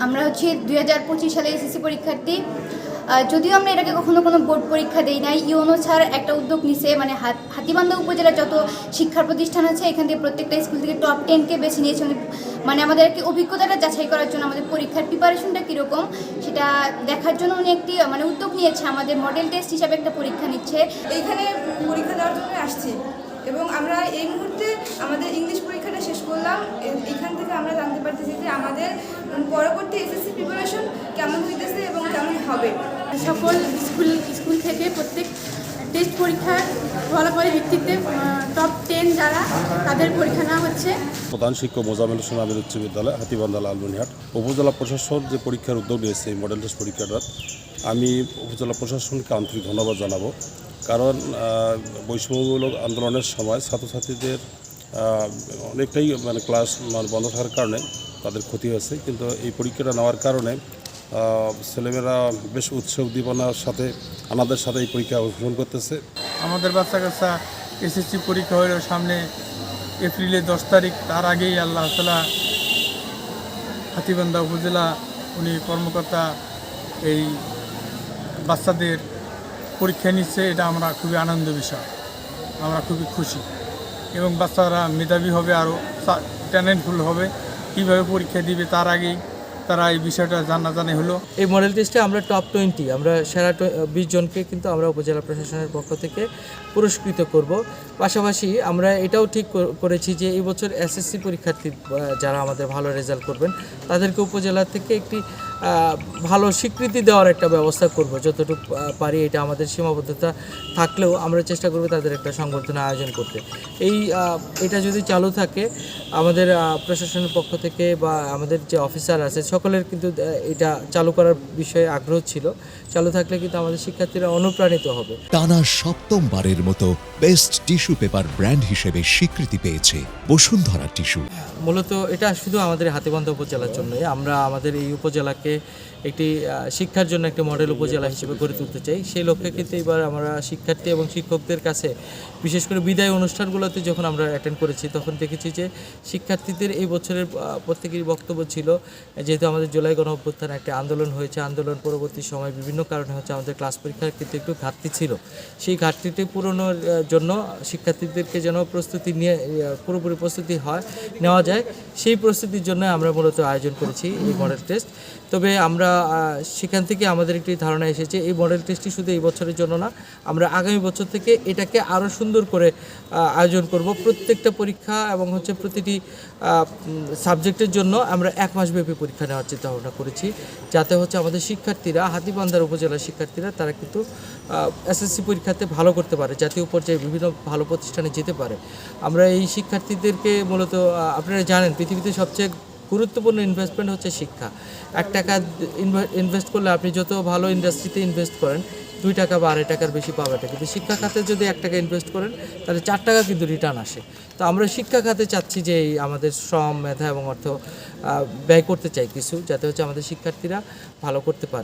আমরা 2025 সালে এসএসসি পরীক্ষার্থী। যদিও আমরা এটাকে কখনো কোনো বোর্ড পরীক্ষা দেই নাই, ইউনো ছাড় একটা উদ্যোগ নিছে, মানে হাতীবান্ধা উপজেলার যত শিক্ষা প্রতিষ্ঠান আছে এখান থেকে প্রত্যেকটা স্কুল থেকে টপ 10কে বেছে নিয়েছে, মানে আমাদেরকে অভিজ্ঞতাটা যাচাই করার জন্য, আমাদের পরীক্ষার প্রিপারেশনটা কীরকম সেটা দেখার জন্য উনি একটি উদ্যোগ নিয়েছে, আমাদের মডেল টেস্ট হিসাবে একটা পরীক্ষা নিচ্ছে। এইখানে পরীক্ষা দেওয়ার জন্য আসছি এবং আমরা এই মুহূর্তে আমাদের ইংলিশ পরীক্ষাটা শেষ করলাম। এখান থেকে আমরা জানতে পারতেছি যে আমাদের পরবর্তী এসএসসি প্রিপারেশন কেমন হইতেছে এবং কেমন হবে। সকল স্কুল থেকে প্রত্যেক টেস্ট পরীক্ষার ফলাফলের ভিত্তিতে টপ 10 যারা তাদের পরীক্ষা নেওয়া হচ্ছে। প্রধান শিক্ষক মোজাম্মেল হোসেন আমির উচ্চ বিদ্যালয়, হাতীবান্ধা লালমনিরহাট। উপজেলা প্রশাসন যে পরীক্ষার উদ্যোগ নিয়েছে এই মডেল টেস্ট পরীক্ষাটা, আমি উপজেলা প্রশাসনকে আন্তরিক ধন্যবাদ জানাবো। কারণ বৈষম্যমূলক আন্দোলনের সময় ছাত্রছাত্রীদের অনেকটাই ক্লাস বন্ধ থাকার কারণে তাদের ক্ষতি হয়েছে, কিন্তু এই পরীক্ষাটা নেওয়ার কারণে ছেলেমেয়েরা বেশ উৎসব উদ্দীপনার সাথে আমাদের সাথে এই পরীক্ষা অংশগ্রহণ করতেছে। আমাদের বাচ্চা কাচ্চা এসএসসি পরীক্ষা হলো সামনে এপ্রিলের 10 তারিখ, তার আগেই আল্লাহ তাআলা হাতীবান্ধা উপজেলা উনি কর্মকর্তা এই বাচ্চাদের পরীক্ষা নিচ্ছে, এটা আমরা খুবই আনন্দ বিষয়, আমরা খুবই খুশি এবং বাচ্চারা মেধাবী হবে, আরও ট্যালেন্টফুল হবে। কীভাবে পরীক্ষা দিবে তার আগেই তারা এই বিষয়টা জানাজানি হলো। এই মডেল টেস্টে আমরা টপ 20, আমরা সেরা 20 জনকে কিন্তু আমরা উপজেলা প্রশাসনের পক্ষ থেকে পুরস্কৃত করব। পাশাপাশি আমরা এটাও ঠিক করেছি যে এই বছর এসএসসি পরীক্ষার্থী যারা আমাদের ভালো রেজাল্ট করবেন তাদেরকে উপজেলা থেকে একটি ভালো স্বীকৃতি দেওয়ার একটা ব্যবস্থা করব যতটুকু পারি। এটা আমাদের সীমাবদ্ধতা থাকলেও আমরা চেষ্টা করব তাদের একটা সংবর্ধনা আয়োজন করতে। এটা যদি চালু থাকে আমাদের প্রশাসনের পক্ষ থেকে বা আমাদের যে অফিসার আছে সকলের কিন্তু এটা চালু করার বিষয়ে আগ্রহ ছিল। চালু থাকলে কিন্তু আমাদের শিক্ষার্থীরা অনুপ্রাণিত হবে। টানা 7ম মতো বেস্ট টিস্যু পেপার ব্র্যান্ড হিসেবে স্বীকৃতি পেয়েছে বসুন্ধরা টিস্যু। মূলত এটা শুধু আমাদের হাতীবান্ধা উপজেলার জন্যই, আমরা আমাদের এই উপজেলাকে একটি শিক্ষার জন্য একটি মডেল উপজেলা হিসেবে গড়ে তুলতে চাই। সেই লক্ষ্যে কিন্তু এবার আমরা শিক্ষার্থী এবং শিক্ষকদের কাছে বিশেষ করে বিদায় অনুষ্ঠানগুলোতে যখন আমরা অ্যাটেন্ড করেছি তখন দেখেছি যে শিক্ষার্থীদের এই বছরের প্রত্যেকেরই বক্তব্য ছিল, যেহেতু আমাদের জুলাই গণ অভ্যুত্থান একটা আন্দোলন হয়েছে, আন্দোলন পরবর্তী সময় বিভিন্ন কারণে হচ্ছে আমাদের ক্লাস পরীক্ষার কিন্তু একটু ঘাটতি ছিল, সেই ঘাটতিটি পূরণের জন্য শিক্ষার্থীদেরকে যেন প্রস্তুতি নিয়ে পুরোপুরি প্রস্তুতি নেওয়া যায়, সেই প্রস্তুতির জন্য আমরা মূলত আয়োজন করেছি এই মডেল টেস্ট। তবে আমরা সেখান থেকে আমাদের একটি ধারণা এসেছে এই মডেল টেস্টটি শুধু এই বছরের জন্য না, আমরা আগামী বছর থেকে এটাকে আরও সুন্দর করে আয়োজন করব। প্রত্যেকটা পরীক্ষা এবং প্রতিটি সাবজেক্টের জন্য আমরা 1 মাসব্যাপী পরীক্ষা নেওয়ার চিন্তা ভাবনা করেছি, যাতে আমাদের শিক্ষার্থীরা, হাতীবান্ধার উপজেলার শিক্ষার্থীরা তারা কিন্তু এসএসসি পরীক্ষাতে ভালো করতে পারে, জাতীয় পর্যায়ে বিভিন্ন ভালো প্রতিষ্ঠানে যেতে পারে। আমরা এই শিক্ষার্থীদেরকে মূলত আপনারা জানেন পৃথিবীতে সবচেয়ে গুরুত্বপূর্ণ ইনভেস্টমেন্ট হচ্ছে শিক্ষা। 1 টাকা ইনভেস্ট করলে আপনি যত ভালো ইন্ডাস্ট্রিতে ইনভেস্ট করেন 2 টাকা বা 2.5 টাকার বেশি পাবেন, কিন্তু শিক্ষা খাতে যদি 1 টাকা ইনভেস্ট করেন তাহলে 4 টাকা কিন্তু রিটার্ন আসে। তো আমরা শিক্ষা খাতে চাচ্ছি যে আমাদের শ্রম, মেধা এবং অর্থ ব্যয় করতে চাই কিছু, যাতে আমাদের শিক্ষার্থীরা ভালো করতে পারে।